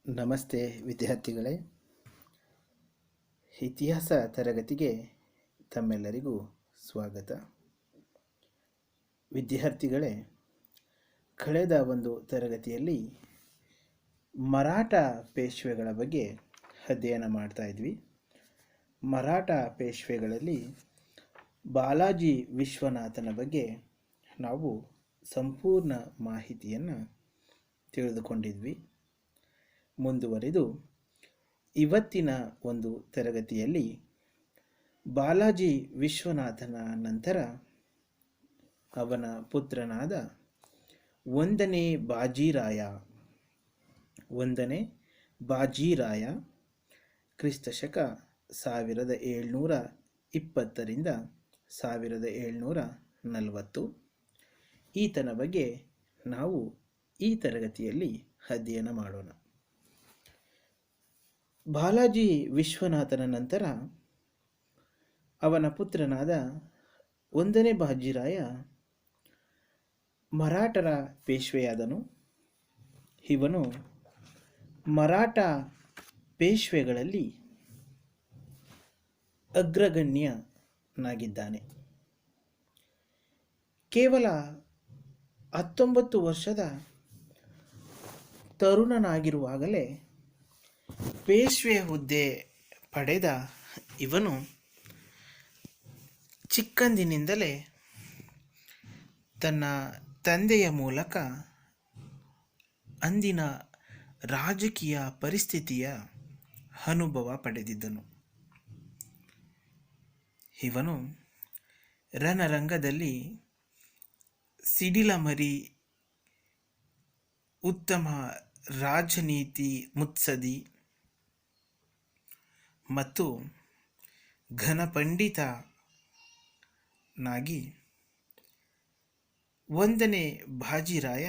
ನಮಸ್ತೆ ವಿದ್ಯಾರ್ಥಿಗಳೇ. ಇತಿಹಾಸ ತರಗತಿಗೆ ತಮ್ಮೆಲ್ಲರಿಗೂ ಸ್ವಾಗತ. ವಿದ್ಯಾರ್ಥಿಗಳೇ, ಕಳೆದ ಒಂದು ತರಗತಿಯಲ್ಲಿ ಮರಾಠ ಪೇಶ್ವೆಗಳ ಬಗ್ಗೆ ಅಧ್ಯಯನ ಮಾಡ್ತಾ ಇದ್ವಿ. ಮರಾಠ ಪೇಶ್ವೆಗಳಲ್ಲಿ ಬಾಲಾಜಿ ವಿಶ್ವನಾಥನ ಬಗ್ಗೆ ನಾವು ಸಂಪೂರ್ಣ ಮಾಹಿತಿಯನ್ನು ತಿಳಿದುಕೊಂಡಿದ್ವಿ. ಮುಂದುವರಿದು ಇವತ್ತಿನ ಒಂದು ತರಗತಿಯಲ್ಲಿ ಬಾಲಾಜಿ ವಿಶ್ವನಾಥನ ನಂತರ ಅವನ ಪುತ್ರನಾದ ಒಂದನೇ ಬಾಜಿರಾಯ ಕ್ರಿಸ್ತಶಕ 1720 1740 ಈತನ ಬಗ್ಗೆ ನಾವು ಈ ತರಗತಿಯಲ್ಲಿ ಅಧ್ಯಯನ ಮಾಡೋಣ. ಬಾಲಾಜಿ ವಿಶ್ವನಾಥನ ನಂತರ ಅವನ ಪುತ್ರನಾದ ಒಂದನೇ ಬಾಜಿರಾಯ ಮರಾಠರ ಪೇಶ್ವೆಯಾದನು. ಇವನು ಮರಾಠ ಪೇಶ್ವೆಗಳಲ್ಲಿ ಅಗ್ರಗಣ್ಯನಾಗಿದ್ದಾನೆ. ಕೇವಲ 19 ವರ್ಷದ ತರುಣನಾಗಿರುವಾಗಲೇ ಪೇಶ್ವೆ ಹುದ್ದೆ ಪಡೆದ ಇವನು ಚಿಕ್ಕಂದಿನಿಂದಲೇ ತನ್ನ ತಂದೆಯ ಮೂಲಕ ಅಂದಿನ ರಾಜಕೀಯ ಪರಿಸ್ಥಿತಿಯ ಅನುಭವ ಪಡೆದಿದ್ದನು. ಇವನು ರಣರಂಗದಲ್ಲಿ ಸಿಡಿಲಮರಿ, ಉತ್ತಮ ರಾಜನೀತಿ ಮುತ್ಸದಿ ಮತ್ತು ಘನಪಂಡಿತನಾಗಿ ಒಂದನೇ ಬಾಜಿರಾಯ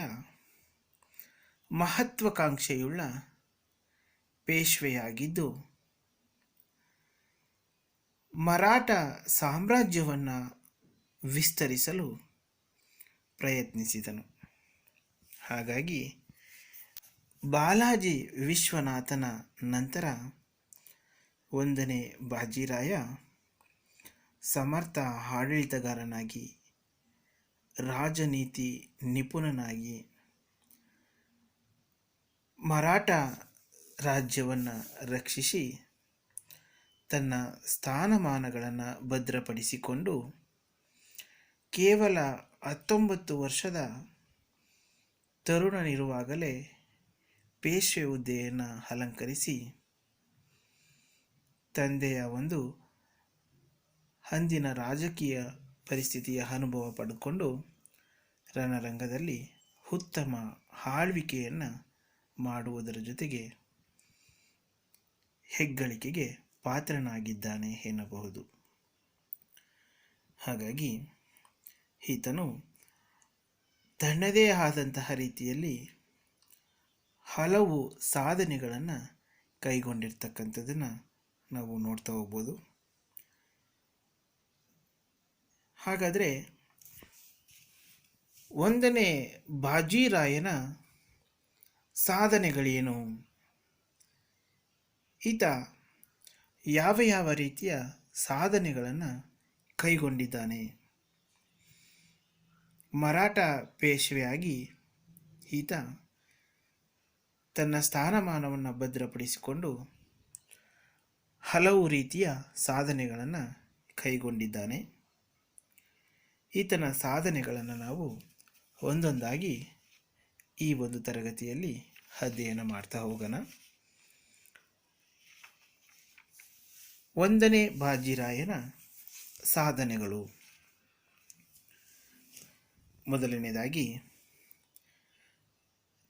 ಮಹತ್ವಾಕಾಂಕ್ಷೆಯುಳ್ಳ ಪೇಶ್ವೆಯಾಗಿದ್ದು ಮರಾಠ ಸಾಮ್ರಾಜ್ಯವನ್ನು ವಿಸ್ತರಿಸಲು ಪ್ರಯತ್ನಿಸಿದನು. ಹಾಗಾಗಿ ಬಾಲಾಜಿ ವಿಶ್ವನಾಥನ ನಂತರ ಒಂದನೇ ಬಾಜಿರಾಯ ಸಮರ್ಥ ಆಡಳಿತಗಾರನಾಗಿ, ರಾಜನೀತಿ ನಿಪುಣನಾಗಿ ಮರಾಠ ರಾಜ್ಯವನ್ನು ರಕ್ಷಿಸಿ ತನ್ನ ಸ್ಥಾನಮಾನಗಳನ್ನು ಭದ್ರಪಡಿಸಿಕೊಂಡು ಕೇವಲ 19 ವರ್ಷದ ತರುಣನಿರುವಾಗಲೇ ಪೇಶ್ವೆ ಹುದ್ದೆಯನ್ನು ಅಲಂಕರಿಸಿ ತಂದೆಯ ಒಂದು ಅಂದಿನ ರಾಜಕೀಯ ಪರಿಸ್ಥಿತಿಯ ಅನುಭವ ಪಡೆದುಕೊಂಡು ರಣರಂಗದಲ್ಲಿ ಉತ್ತಮ ಆಳ್ವಿಕೆಯನ್ನು ಮಾಡುವುದರ ಜೊತೆಗೆ ಹೆಗ್ಗಳಿಕೆಗೆ ಪಾತ್ರನಾಗಿದ್ದಾನೆ ಎನ್ನಬಹುದು. ಹಾಗಾಗಿ ಈತನು ತನ್ನದೇ ಆದಂತಹ ರೀತಿಯಲ್ಲಿ ಹಲವು ಸಾಧನೆಗಳನ್ನು ಕೈಗೊಂಡಿರ್ತಕ್ಕಂಥದ್ದನ್ನು ನಾವು ನೋಡ್ತಾ ಹೋಗ್ಬೋದು. ಹಾಗಾದರೆ ಒಂದನೇ ಬಾಜಿರಾಯನ ಸಾಧನೆಗಳೇನು? ಈತ ಯಾವ ರೀತಿಯ ಸಾಧನೆಗಳನ್ನು ಕೈಗೊಂಡಿದ್ದಾನೆ? ಮರಾಠ ಪೇಶ್ವೆಯಾಗಿ ಈತ ತನ್ನ ಸ್ಥಾನಮಾನವನ್ನು ಭದ್ರಪಡಿಸಿಕೊಂಡು ಹಲವು ರೀತಿಯ ಸಾಧನೆಗಳನ್ನು ಕೈಗೊಂಡಿದ್ದಾನೆ. ಈತನ ಸಾಧನೆಗಳನ್ನು ನಾವು ಒಂದೊಂದಾಗಿ ಈ ಒಂದು ತರಗತಿಯಲ್ಲಿ ಅಧ್ಯಯನ ಮಾಡ್ತಾ ಹೋಗೋಣ. ಒಂದನೇ ಬಾಜಿರಾಯನ ಸಾಧನೆಗಳು. ಮೊದಲನೇದಾಗಿ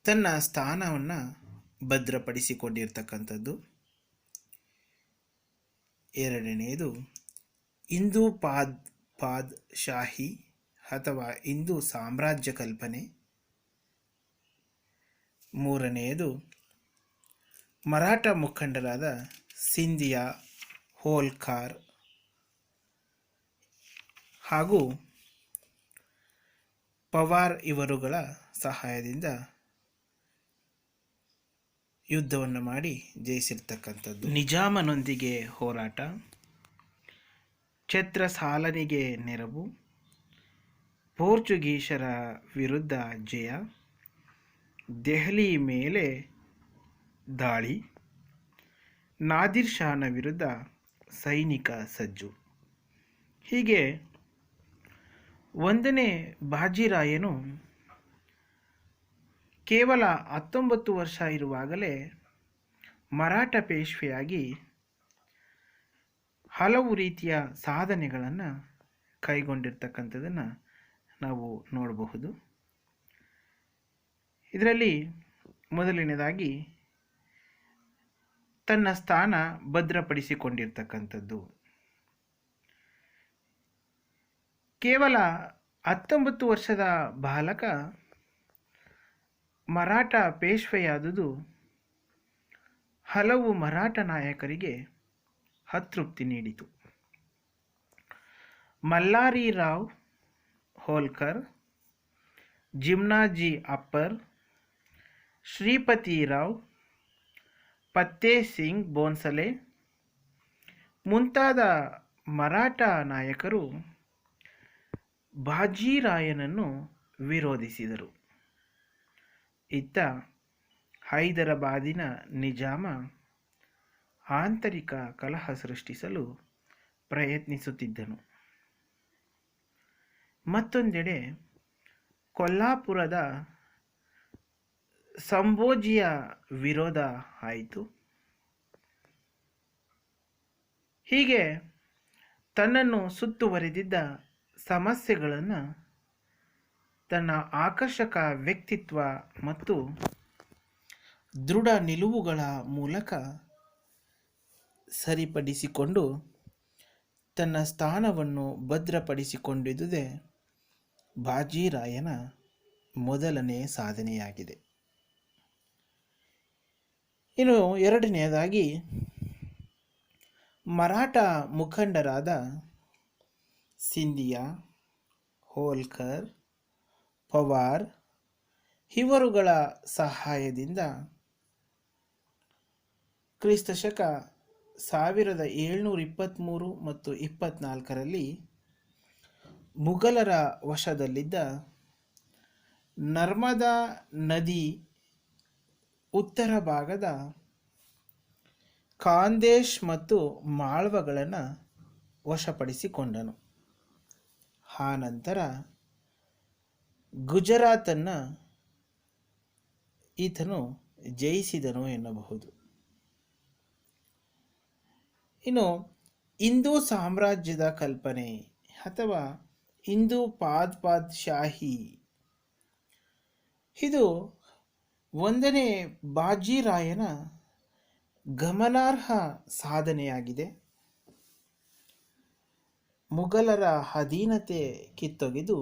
ತನ್ನ ಸ್ಥಾನವನ್ನು ಭದ್ರಪಡಿಸಿಕೊಂಡಿರ್ತಕ್ಕಂಥದ್ದು. ಎರಡನೆಯದು ಹಿಂದೂ ಪಾದ್ಶಾಹಿ ಅಥವಾ ಹಿಂದೂ ಸಾಮ್ರಾಜ್ಯ ಕಲ್ಪನೆ. ಮೂರನೆಯದು ಮರಾಠ ಮುಖಂಡರಾದ ಸಿಂಧಿಯಾ, ಹೋಲ್ಕಾರ್ ಹಾಗೂ ಪವಾರ್ ಇವರುಗಳ ಸಹಾಯದಿಂದ ಯುದ್ಧವನ್ನು ಮಾಡಿ ಜಯಿಸಿರ್ತಕ್ಕಂಥದ್ದು. ನಿಜಾಮನೊಂದಿಗೆ ಹೋರಾಟ, ಛತ್ರಸಾಲನಿಗೆ ನೆರವು, ಪೋರ್ಚುಗೀಸರ ವಿರುದ್ಧ ಜಯ, ದೆಹಲಿ ಮೇಲೆ ದಾಳಿ, ನಾದಿರ್ ಶಾನ ವಿರುದ್ಧ ಸೈನಿಕ ಸಜ್ಜು. ಹೀಗೆ 1ನೇ ಬಾಜಿರಾಯನು ಕೇವಲ 19 ವರ್ಷ ಇರುವಾಗಲೇ ಮರಾಠ ಪೇಶ್ವೆಯಾಗಿ ಹಲವು ರೀತಿಯ ಸಾಧನೆಗಳನ್ನು ಕೈಗೊಂಡಿರ್ತಕ್ಕಂಥದ್ದನ್ನು ನಾವು ನೋಡಬಹುದು. ಇದರಲ್ಲಿ ಮೊದಲನೇದಾಗಿ ತನ್ನ ಸ್ಥಾನ ಭದ್ರಪಡಿಸಿಕೊಂಡಿರ್ತಕ್ಕಂಥದ್ದು. ಕೇವಲ 19 ವರ್ಷದ ಬಾಲಕ ಮರಾಠ ಪೇಶ್ವೆಯಾದುದು ಹಲವು ಮರಾಠ ನಾಯಕರಿಗೆ ಅತೃಪ್ತಿ ನೀಡಿತು. ಮಲ್ಲಾರಿ ರಾವ್ ಹೋಲ್ಕರ್, ಜಿಮ್ನಾಜಿ ಅಪ್ಪರ್, ಶ್ರೀಪತಿ ರಾವ್, ಪತ್ತೆ ಸಿಂಗ್ ಬೋನ್ಸಲೆ ಮುಂತಾದ ಮರಾಠ ನಾಯಕರು ಬಾಜಿರಾಯನನ್ನು ವಿರೋಧಿಸಿದರು. ಇತ್ತ ಹೈದರಾಬಾದಿನ ನಿಜಾಮ ಆಂತರಿಕ ಕಲಹ ಸೃಷ್ಟಿಸಲು ಪ್ರಯತ್ನಿಸುತ್ತಿದ್ದನು. ಮತ್ತೊಂದೆಡೆ ಕೊಲ್ಲಾಪುರದ ಸಂಭೋಜಿಯ ವಿರೋಧ ಆಯಿತು. ಹೀಗೆ ತನ್ನನ್ನು ಸುತ್ತುವರಿದಿದ್ದ ಸಮಸ್ಯೆಗಳನ್ನು ತನ್ನ ಆಕರ್ಷಕ ವ್ಯಕ್ತಿತ್ವ ಮತ್ತು ದೃಢ ನಿಲುವುಗಳ ಮೂಲಕ ಸರಿಪಡಿಸಿಕೊಂಡು ತನ್ನ ಸ್ಥಾನವನ್ನು ಭದ್ರಪಡಿಸಿಕೊಂಡಿದ್ದುದೇ ಬಾಜಿರಾಯನ ಮೊದಲನೇ ಸಾಧನೆಯಾಗಿದೆ. ಇನ್ನು ಎರಡನೆಯದಾಗಿ ಮರಾಠ ಮುಖಂಡರಾದ ಸಿಂಧಿಯಾ, ಹೋಲ್ಕರ್, ಪವಾರ್ ಇವರುಗಳ ಸಹಾಯದಿಂದ ಕ್ರಿಸ್ತಶಕ 1723 ಮತ್ತು 24ರಲ್ಲಿ ಮುಘಲರ ವಶದಲ್ಲಿದ್ದ ನರ್ಮದಾ ನದಿ ಉತ್ತರ ಭಾಗದ ಖಾಂದೇಶ್ ಮತ್ತು ಮಾಳ್ವಗಳನ್ನು ವಶಪಡಿಸಿಕೊಂಡನು. ಆನಂತರ ಗುಜರಾತನ್ನು ಈತನು ಜಯಿಸಿದನು ಎನ್ನಬಹುದು. ಇನ್ನು ಹಿಂದೂ ಸಾಮ್ರಾಜ್ಯದ ಕಲ್ಪನೆ ಅಥವಾ ಹಿಂದೂ ಪಾದ್ಶಾಹಿ ಇದು 1ನೇ ಬಾಜಿರಾಯನ ಗಮನಾರ್ಹ ಸಾಧನೆಯಾಗಿದೆ. ಮುಘಲರ ಅಧೀನತೆ ಕಿತ್ತೊಗೆದು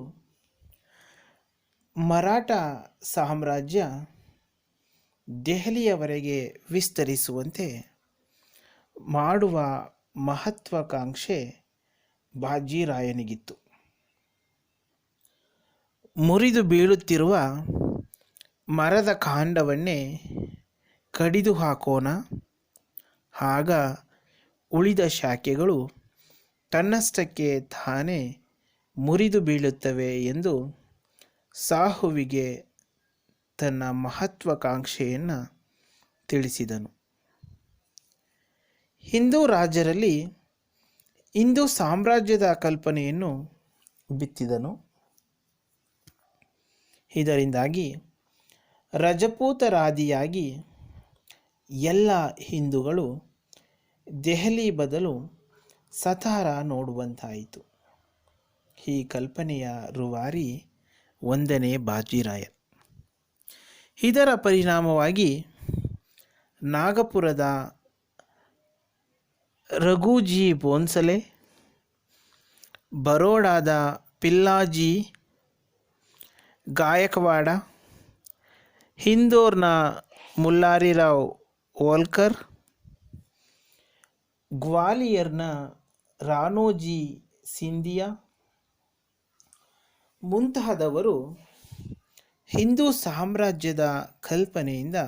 ಮರಾಠ ಸಾಮ್ರಾಜ್ಯ ದೆಹಲಿಯವರೆಗೆ ವಿಸ್ತರಿಸುವಂತೆ ಮಾಡುವ ಮಹತ್ವಾಕಾಂಕ್ಷೆ ಬಾಜಿರಾಯನಿಗಿತ್ತು. ಮುರಿದು ಬೀಳುತ್ತಿರುವ ಮರದ ಕಾಂಡವನ್ನೇ ಕಡಿದು ಹಾಕೋಣ, ಆಗ ಉಳಿದ ಶಾಖೆಗಳು ತನ್ನಷ್ಟಕ್ಕೆ ತಾನೇ ಮುರಿದು ಬೀಳುತ್ತವೆ ಎಂದು ಸಾಹುವಿಗೆ ತನ್ನ ಮಹತ್ವಾಕಾಂಕ್ಷೆಯನ್ನು ತಿಳಿಸಿದನು. ಹಿಂದೂ ರಾಜರಲ್ಲಿ ಹಿಂದೂ ಸಾಮ್ರಾಜ್ಯದ ಕಲ್ಪನೆಯನ್ನು ಬಿತ್ತಿದನು. ಇದರಿಂದಾಗಿ ರಜಪೂತರಾದಿಯಾಗಿ ಎಲ್ಲ ಹಿಂದೂಗಳು ದೆಹಲಿ ಬದಲು ಸತಾರ ನೋಡುವಂತಾಯಿತು. ಈ ಕಲ್ಪನೆಯ ರೂವಾರಿ 1ನೇ ಬಾಜಿರಾಯ. ಇದರ ಪರಿಣಾಮವಾಗಿ ನಾಗಪುರದ ರಘುಜಿ ಬೋನ್ಸಲೆ, ಬರೋಡಾದ ಪಿಲ್ಲಾಜಿ ಗಾಯಕ್ವಾಡ, ಇಂದೋರ್ನ ಮುಲ್ಲಾರಿರಾವ್ ಹೋಲ್ಕರ್, ಗ್ವಾಲಿಯರ್ನ ರಾಣೋಜಿ ಸಿಂಧಿಯಾ ಮುಂತಾದವರು ಹಿಂದೂ ಸಾಮ್ರಾಜ್ಯದ ಕಲ್ಪನೆಯಿಂದ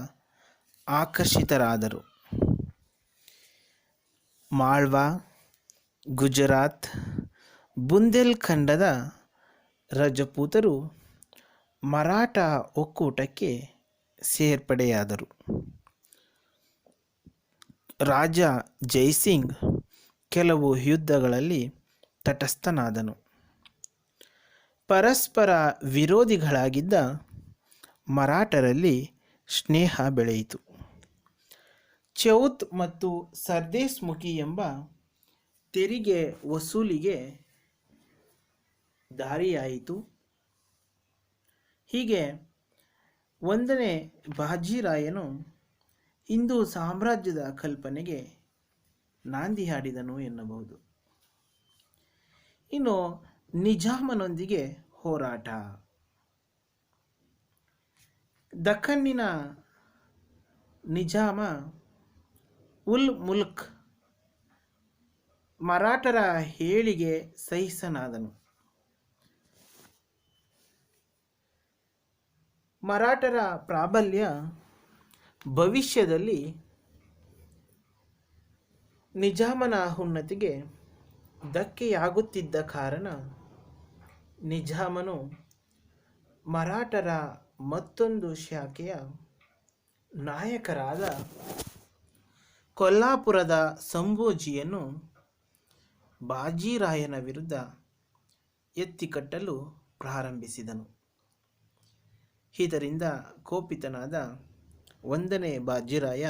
ಆಕರ್ಷಿತರಾದರು. ಮಾಳ್ವಾ, ಗುಜರಾತ್, ಬುಂದೇಲ್ಖಂಡದ ರಜಪೂತರು ಮರಾಠ ಒಕ್ಕೂಟಕ್ಕೆ ಸೇರ್ಪಡೆಯಾದರು. ರಾಜ ಜೈಸಿಂಗ್ ಕೆಲವು ಯುದ್ಧಗಳಲ್ಲಿ ತಟಸ್ಥನಾದನು. ಪರಸ್ಪರ ವಿರೋಧಿಗಳಾಗಿದ್ದ ಮರಾಠರಲ್ಲಿ ಸ್ನೇಹ ಬೆಳೆಯಿತು. ಚೌತ್ ಮತ್ತು ಸರ್ದೇಸ್ ಮುಖಿ ಎಂಬ ತೆರಿಗೆ ವಸೂಲಿಗೆ ದಾರಿಯಾಯಿತು. ಹೀಗೆ 1ನೇ ಬಾಜಿರಾಯನು ಹಿಂದೂ ಸಾಮ್ರಾಜ್ಯದ ಕಲ್ಪನೆಗೆ ನಾಂದಿ ಹಾಡಿದನು ಎನ್ನಬಹುದು. ಇನ್ನು ನಿಜಾಮನೊಂದಿಗೆ ಹೋರಾಟ. ದಖ್ಖನ್ನಿನ ನಿಜಾಮ ಉಲ್ ಮುಲ್ಕ್ ಮರಾಠರ ಹೇಳಿಗೆ ಸಹಿಷ್ಣನಾದನು. ಮರಾಠರ ಪ್ರಾಬಲ್ಯ ಭವಿಷ್ಯದಲ್ಲಿ ನಿಜಾಮನ ಉನ್ನತಿಗೆ ಧಕ್ಕೆಯಾಗುತ್ತಿದ್ದ ಕಾರಣ ನಿಜಾಮನು ಮರಾಠರ ಮತ್ತೊಂದು ಶಾಖೆಯ ನಾಯಕರಾದ ಕೊಲ್ಲಾಪುರದ ಸಂಭೋಜಿಯನ್ನು ಬಾಜಿರಾಯನ ವಿರುದ್ಧ ಎತ್ತಿಕಟ್ಟಲು ಪ್ರಾರಂಭಿಸಿದನು. ಇದರಿಂದ ಕೋಪಿತನಾದ 1ನೇ ಬಾಜಿರಾಯ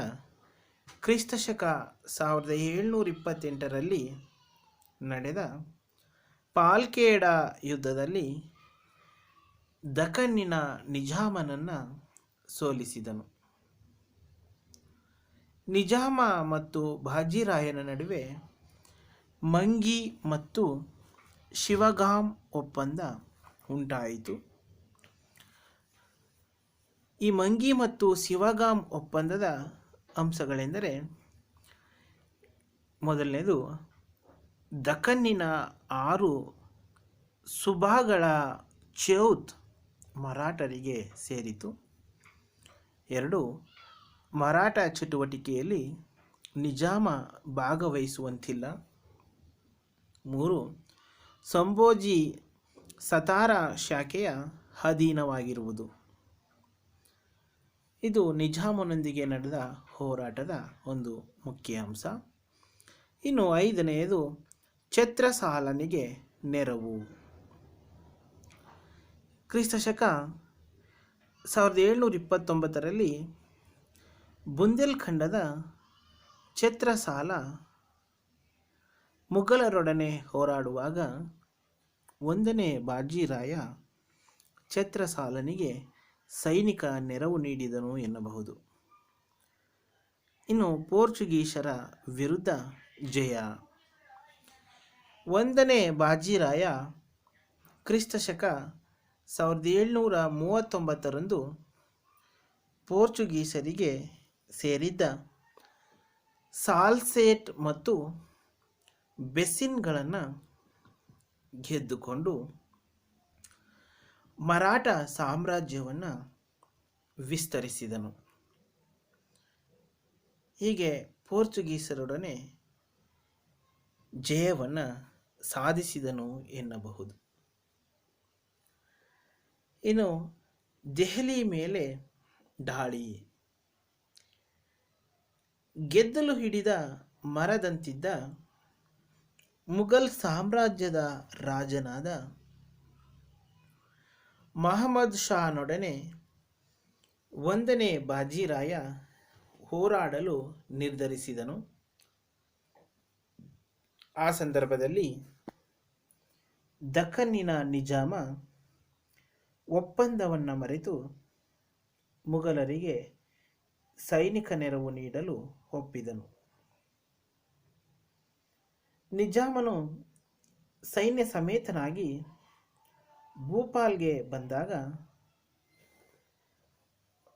ಕ್ರಿಸ್ತಶಕ 1728ರಲ್ಲಿ ನಡೆದ ಪಾಲ್ಖೇಡ ಯುದ್ಧದಲ್ಲಿ ದಖ್ಖನ್ನಿನ ನಿಜಾಮನನ್ನು ಸೋಲಿಸಿದನು. ನಿಜಾಮ ಮತ್ತು ಬಾಜಿರಾಯನ ನಡುವೆ ಮಂಗಿ ಮತ್ತು ಶಿವಗಾಮ್ ಒಪ್ಪಂದ ಉಂಟಾಯಿತು. ಈ ಮಂಗಿ ಮತ್ತು ಶಿವಗಾಮ್ ಒಪ್ಪಂದದ ಅಂಶಗಳೆಂದರೆ, ಮೊದಲನೇದು, ದಖ್ಖನ್ನಿನ 6 ಸುಬಾಗಳ ಚೌತ್ ಮರಾಠರಿಗೆ ಸೇರಿತು. 2, ಮರಾಠ ಚಟುವಟಿಕೆಯಲ್ಲಿ ನಿಜಾಮ ಭಾಗವಹಿಸುವಂತಿಲ್ಲ. 3, ಸಂಭೋಜಿ ಸತಾರಾ ಶಾಖೆಯ ಅಧೀನವಾಗಿರುವುದು. ಇದು ನಿಜಾಮನೊಂದಿಗೆ ನಡೆದ ಹೋರಾಟದ ಒಂದು ಮುಖ್ಯ ಅಂಶ. ಇನ್ನು 5ನೇದು, ಛತ್ರಸಾಲನಿಗೆ ನೆರವು. ಕ್ರಿಸ್ತಶಕ 1729ರಲ್ಲಿ ಬುಂದೇಲ್ಖಂಡದ ಛತ್ರಸಾಲ ಮುಘಲರೊಡನೆ ಹೋರಾಡುವಾಗ 1ನೇ ಬಾಜಿರಾಯ ಛತ್ರಸಾಲನಿಗೆ ಸೈನಿಕ ನೆರವು ನೀಡಿದನು ಎನ್ನಬಹುದು. ಇನ್ನು ಪೋರ್ಚುಗೀಸರ ವಿರುದ್ಧ ಜಯ. 1ನೇ ಬಾಜಿರಾಯ ಕ್ರಿಸ್ತಶಕ 1739ರಂದು ಪೋರ್ಚುಗೀಸರಿಗೆ ಸೇರಿದ್ದ ಸಾಲ್ಸೆಟ್ ಮತ್ತು ಬೆಸ್ಸಿನ್ಗಳನ್ನು ಗೆದ್ದುಕೊಂಡು ಮರಾಠ ಸಾಮ್ರಾಜ್ಯವನ್ನು ವಿಸ್ತರಿಸಿದನು. ಹೀಗೆ ಪೋರ್ಚುಗೀಸರೊಡನೆ ಜಯವನ್ನು ಸಾಧಿಸಿದನು ಎನ್ನಬಹುದು. ಇನ್ನು ದೆಹಲಿ ಮೇಲೆ ದಾಳಿ. ಗೆದ್ದಲು ಹಿಡಿದ ಮರದಂತಿದ್ದ ಮುಘಲ್ ಸಾಮ್ರಾಜ್ಯದ ರಾಜನಾದ ಮಹಮ್ಮದ್ ಶಾನೊಡನೆ 1ನೇ ಬಾಜಿರಾಯ ಹೋರಾಡಲು ನಿರ್ಧರಿಸಿದನು. ಆ ಸಂದರ್ಭದಲ್ಲಿ ದಖ್ಖನ್ನಿನ ನಿಜಾಮ ಒಪ್ಪಂದವನ್ನು ಮರೆತು ಮುಘಲರಿಗೆ ಸೈನಿಕ ನೆರವು ನೀಡಲು ಒಪ್ಪಿದನು. ನಿಜಾಮನು ಸೈನ್ಯ ಸಮೇತನಾಗಿ ಭೂಪಾಲ್ಗೆ ಬಂದಾಗ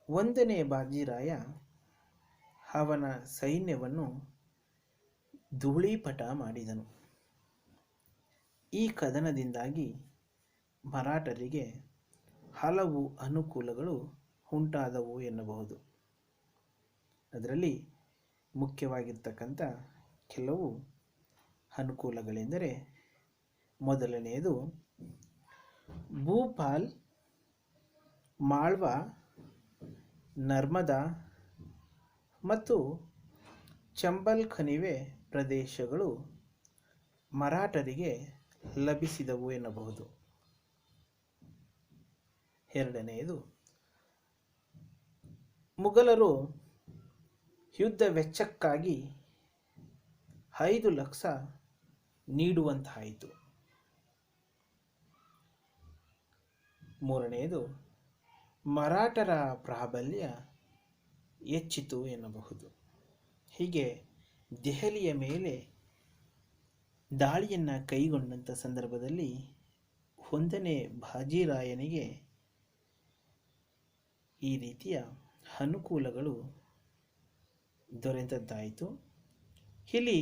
1ನೇ ಬಾಜಿರಾಯ ಅವನ ಸೈನ್ಯವನ್ನು ಧೂಳೀಪಟ ಮಾಡಿದನು. ಈ ಕದನದಿಂದಾಗಿ ಮರಾಠರಿಗೆ ಹಲವು ಅನುಕೂಲಗಳು ಉಂಟಾದವು ಎನ್ನಬಹುದು. ಅದರಲ್ಲಿ ಮುಖ್ಯವಾಗಿರ್ತಕ್ಕಂಥ ಕೆಲವು ಅನುಕೂಲಗಳೆಂದರೆ, ಮೊದಲನೆಯದು ಭೂಪಾಲ್, ಮಾಳ್ವಾ, ನರ್ಮದಾ ಮತ್ತು ಚಂಬಲ್ ಕಣಿವೆ ಪ್ರದೇಶಗಳು ಮರಾಠರಿಗೆ ಲಭಿಸಿದವು ಎನ್ನಬಹುದು. ಎರಡನೆಯದು, ಮುಘಲರು ಯುದ್ಧ ವೆಚ್ಚಕ್ಕಾಗಿ 5 ಲಕ್ಷ ನೀಡುವಂತಾಯಿತು. ಮೂರನೆಯದು, ಮರಾಠರ ಪ್ರಾಬಲ್ಯ ಹೆಚ್ಚಿತು ಎನ್ನಬಹುದು. ಹೀಗೆ ದೆಹಲಿಯ ಮೇಲೆ ದಾಳಿಯನ್ನು ಕೈಗೊಂಡಂಥ ಸಂದರ್ಭದಲ್ಲಿ 1ನೇ ಬಾಜಿರಾಯನಿಗೆ ಈ ರೀತಿಯ ಅನುಕೂಲಗಳು ದೊರೆತದ್ದಾಯಿತು. ಇಲ್ಲಿ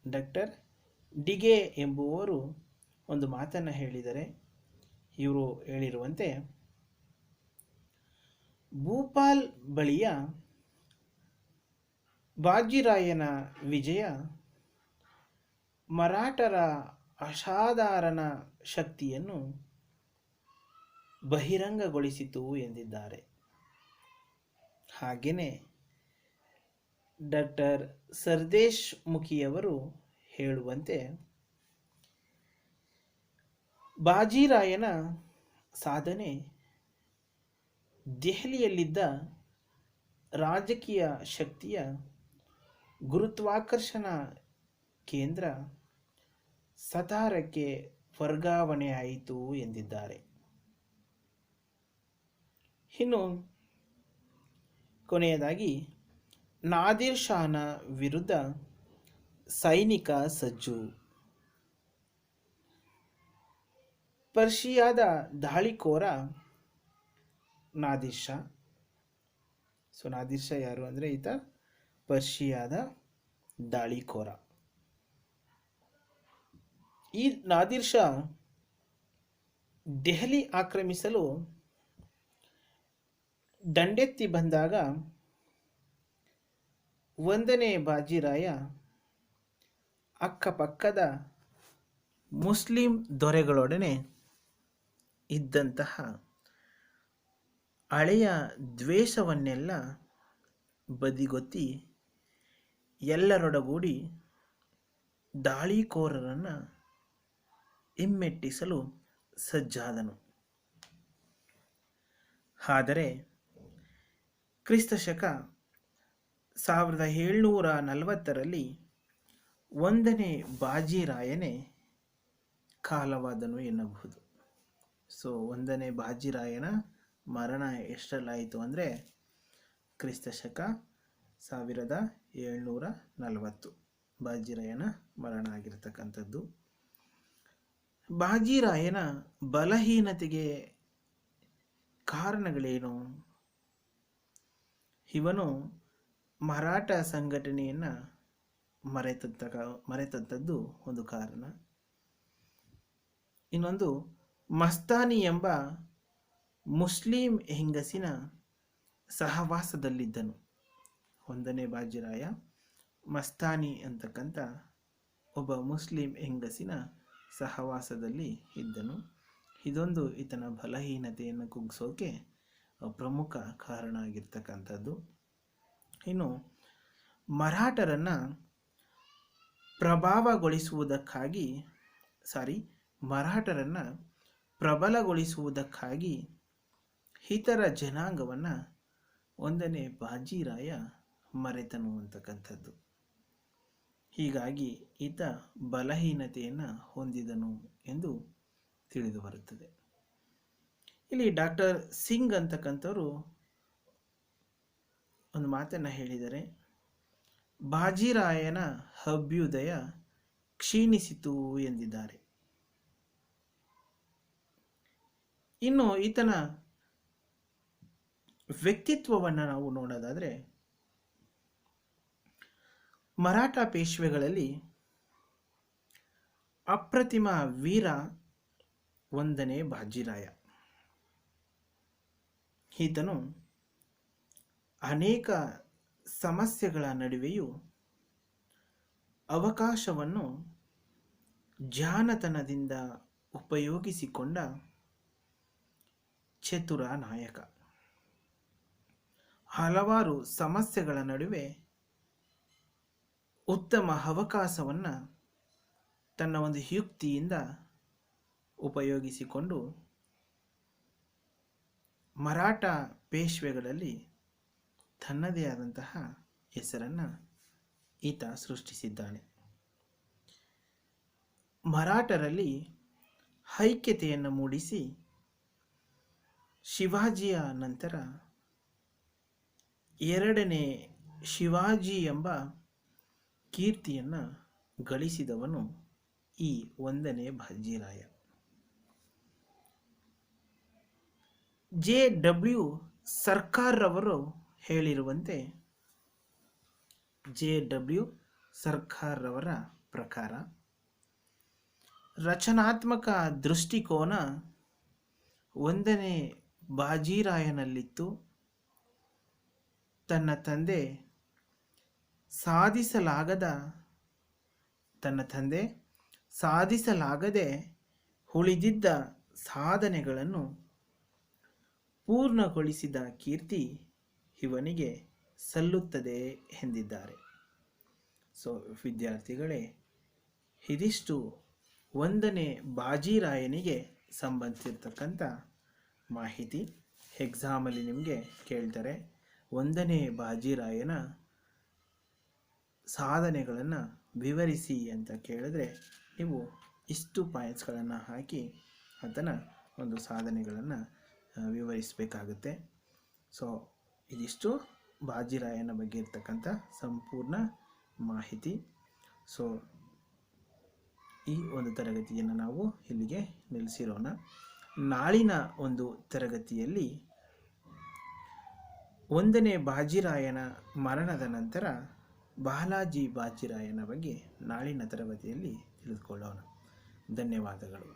ಡಾಕ್ಟರ್ ಡಿಗೆ ಎಂಬುವರು ಒಂದು ಮಾತನ್ನು ಹೇಳಿದರೆ, ಇವರು ಹೇಳಿರುವಂತೆ, ಭೂಪಾಲ್ ಬಳಿಯ ಬಾಜಿರಾಯನ ವಿಜಯ ಮರಾಠರ ಅಸಾಧಾರಣ ಶಕ್ತಿಯನ್ನು ಬಹಿರಂಗಗೊಳಿಸಿತು ಎಂದಿದ್ದಾರೆ. ಹಾಗೆಯೇ ಡಾಕ್ಟರ್ ಸರ್ದೇಶ್ ಮುಖಿಯವರು ಹೇಳುವಂತೆ, ಬಾಜಿರಾಯನ ಸಾಧನೆ ದೆಹಲಿಯಲ್ಲಿದ್ದ ರಾಜಕೀಯ ಶಕ್ತಿಯ ಗುರುತ್ವಾಕರ್ಷಣ ಕೇಂದ್ರ ಸತಾರಕ್ಕೆ ವರ್ಗಾವಣೆಯಾಯಿತು ಎಂದಿದ್ದಾರೆ. ಇನ್ನು ಕೊನೆಯದಾಗಿ ನಾದಿರ್ ಶಾನ ವಿರುದ್ಧ ಸೈನಿಕ ಸಜ್ಜು. ಪರ್ಷಿಯಾದ ದಾಳಿಕೋರ ನಾದಿರ್ ಶಾ. ನಾದಿರ್ ಶಾ ಯಾರು ಅಂದರೆ, ಈತ ಪರ್ಷಿಯಾದ ದಾಳಿಕೋರ. ಈ ನಾದಿರ್ ಶಾ ದೆಹಲಿ ಆಕ್ರಮಿಸಲು ದಂಡೆತ್ತಿ ಬಂದಾಗ 1ನೇ ಬಾಜಿರಾಯ ಅಕ್ಕಪಕ್ಕದ ಮುಸ್ಲಿಂ ದೊರೆಗಳೊಡನೆ ಇದ್ದಂತಹ ಹಳೆಯ ದ್ವೇಷವನ್ನೆಲ್ಲ ಬದಿಗೊತ್ತಿ ಎಲ್ಲರೊಡಗೂಡಿ ದಾಳಿಕೋರರನ್ನು ಹಿಮ್ಮೆಟ್ಟಿಸಲು ಸಜ್ಜಾದನು. ಆದರೆ ಕ್ರಿಸ್ತಶಕ 1740ರಲ್ಲಿ 1ನೇ ಬಾಜಿರಾಯನೇ ಕಾಲವಾದನು ಎನ್ನಬಹುದು. 1ನೇ ಬಾಜಿರಾಯನ ಮರಣ ಎಷ್ಟರಲ್ಲಾಯಿತು ಅಂದರೆ ಕ್ರಿಸ್ತಶಕ 1740 ಬಾಜಿರಾಯನ ಮರಣ ಆಗಿರತಕ್ಕಂಥದ್ದು. ಬಾಜಿರಾಯನ ಬಲಹೀನತೆಗೆ ಕಾರಣಗಳೇನು? ಇವನು ಮರಾಠ ಸಂಘಟನೆಯನ್ನು ಮರೆತದ್ದು ಒಂದು ಕಾರಣ. ಇನ್ನೊಂದು, ಮಸ್ತಾನಿ ಎಂಬ ಮುಸ್ಲಿಂ ಹೆಂಗಸಿನ ಸಹವಾಸದಲ್ಲಿದ್ದನು. 1ನೇ ಬಾಜಿರಾಯ ಮಸ್ತಾನಿ ಅಂತಕ್ಕಂಥ ಒಬ್ಬ ಮುಸ್ಲಿಂ ಹೆಂಗಸಿನ ಸಹವಾಸದಲ್ಲಿ ಇದ್ದನು. ಇದೊಂದು ಈತನ ಬಲಹೀನತೆಯನ್ನು ಕುಗ್ಗಿಸೋಕೆ ಪ್ರಮುಖ ಕಾರಣ ಆಗಿರ್ತಕ್ಕಂಥದ್ದು. ಇನ್ನು ಮರಾಠರನ್ನು ಪ್ರಬಲಗೊಳಿಸುವುದಕ್ಕಾಗಿ ಇತರ ಜನಾಂಗವನ್ನು 1ನೇ ಬಾಜಿರಾಯ ಮರೆತನು ಅಂತಕ್ಕಂಥದ್ದು. ಹೀಗಾಗಿ ಈತ ಬಲಹೀನತೆಯನ್ನು ಹೊಂದಿದನು ಎಂದು ತಿಳಿದು ಬರುತ್ತದೆ. ಇಲ್ಲಿ ಡಾಕ್ಟರ್ ಸಿಂಗ್ ಅಂತಕ್ಕಂಥವರು ಒಂದು ಮಾತನ್ನು ಹೇಳಿದರೆ, ಬಾಜಿರಾಯನ ಅಭ್ಯುದಯ ಕ್ಷೀಣಿಸಿತು ಎಂದಿದ್ದಾರೆ. ಇನ್ನು ಈತನ ವ್ಯಕ್ತಿತ್ವವನ್ನು ನಾವು ನೋಡೋದಾದರೆ, ಮರಾಠ ಪೇಶ್ವೆಗಳಲ್ಲಿ ಅಪ್ರತಿಮ ವೀರ 1ನೇ ಬಾಜಿರಾಯ. ಈತನು ಅನೇಕ ಸಮಸ್ಯೆಗಳ ನಡುವೆಯೂ ಅವಕಾಶವನ್ನು ಜಾಣತನದಿಂದ ಉಪಯೋಗಿಸಿಕೊಂಡ ಚತುರ ನಾಯಕ. ಹಲವಾರು ಸಮಸ್ಯೆಗಳ ನಡುವೆ ಉತ್ತಮ ಅವಕಾಶವನ್ನು ತನ್ನ ಒಂದು ಯುಕ್ತಿಯಿಂದ ಉಪಯೋಗಿಸಿಕೊಂಡು ಮರಾಠ ಪೇಶ್ವೆಗಳಲ್ಲಿ ತನ್ನದೇ ಆದಂತಹ ಹೆಸರನ್ನು ಈತ ಸೃಷ್ಟಿಸಿದ್ದಾನೆ. ಮರಾಠರಲ್ಲಿ ಐಕ್ಯತೆಯನ್ನು ಮೂಡಿಸಿ ಶಿವಾಜಿಯ ನಂತರ ಎರಡನೇ ಶಿವಾಜಿ ಎಂಬ ಕೀರ್ತಿಯನ್ನು ಗಳಿಸಿದವನು ಈ 1ನೇ ಬಾಜಿರಾಯ. ಜೆ.ಡಬ್ಲ್ಯೂ. ಸರ್ಕಾರ್ರವರು ಹೇಳಿರುವಂತೆ, ಜೆ.ಡಬ್ಲ್ಯೂ. ಸರ್ಕಾರ್ರವರ ಪ್ರಕಾರ ರಚನಾತ್ಮಕ ದೃಷ್ಟಿಕೋನ 1ನೇ ಬಾಜಿರಾಯನಲ್ಲಿತ್ತು. ತನ್ನ ತಂದೆ ಸಾಧಿಸಲಾಗದೆ ಉಳಿದಿದ್ದ ಸಾಧನೆಗಳನ್ನು ಪೂರ್ಣಗೊಳಿಸಿದ ಕೀರ್ತಿ ಇವನಿಗೆ ಸಲ್ಲುತ್ತದೆ ಎಂದಿದ್ದಾರೆ. ಸೊ ವಿದ್ಯಾರ್ಥಿಗಳೇ, ಇದಿಷ್ಟು 1ನೇ ಬಾಜಿರಾಯನಿಗೆ ಸಂಬಂಧಿಸಿರ್ತಕ್ಕಂಥ ಮಾಹಿತಿ. ಎಕ್ಸಾಮಲ್ಲಿ ನಿಮಗೆ ಕೇಳ್ತಾರೆ 1ನೇ ಬಾಜಿರಾಯನ ಸಾಧನೆಗಳನ್ನು ವಿವರಿಸಿ ಅಂತ ಕೇಳಿದ್ರೆ ನೀವು ಇಷ್ಟು ಪಾಯಿಂಟ್ಸ್ಗಳನ್ನು ಹಾಕಿ ಅದನ್ನು ಒಂದು ಸಾಧನೆಗಳನ್ನು ವಿವರಿಸಬೇಕಾಗುತ್ತೆ. ಸೊ ಇದಿಷ್ಟು ಬಾಜಿರಾಯನ ಬಗ್ಗೆ ಇರ್ತಕ್ಕಂಥ ಸಂಪೂರ್ಣ ಮಾಹಿತಿ. ಸೊ ಈ ಒಂದು ತರಗತಿಯನ್ನು ನಾವು ಇಲ್ಲಿಗೆ ನಿಲ್ಲಿಸಿರೋಣ. ನಾಳಿನ ಒಂದು ತರಗತಿಯಲ್ಲಿ 1ನೇ ಬಾಜಿರಾಯನ ಮರಣದ ನಂತರ ಬಾಲಾಜಿ ಬಾಜಿರಾಯನ ಬಗ್ಗೆ ನಾಳಿನ ತರಗತಿಯಲ್ಲಿ ತಿಳಿದುಕೊಳ್ಳೋಣ. ಧನ್ಯವಾದಗಳು.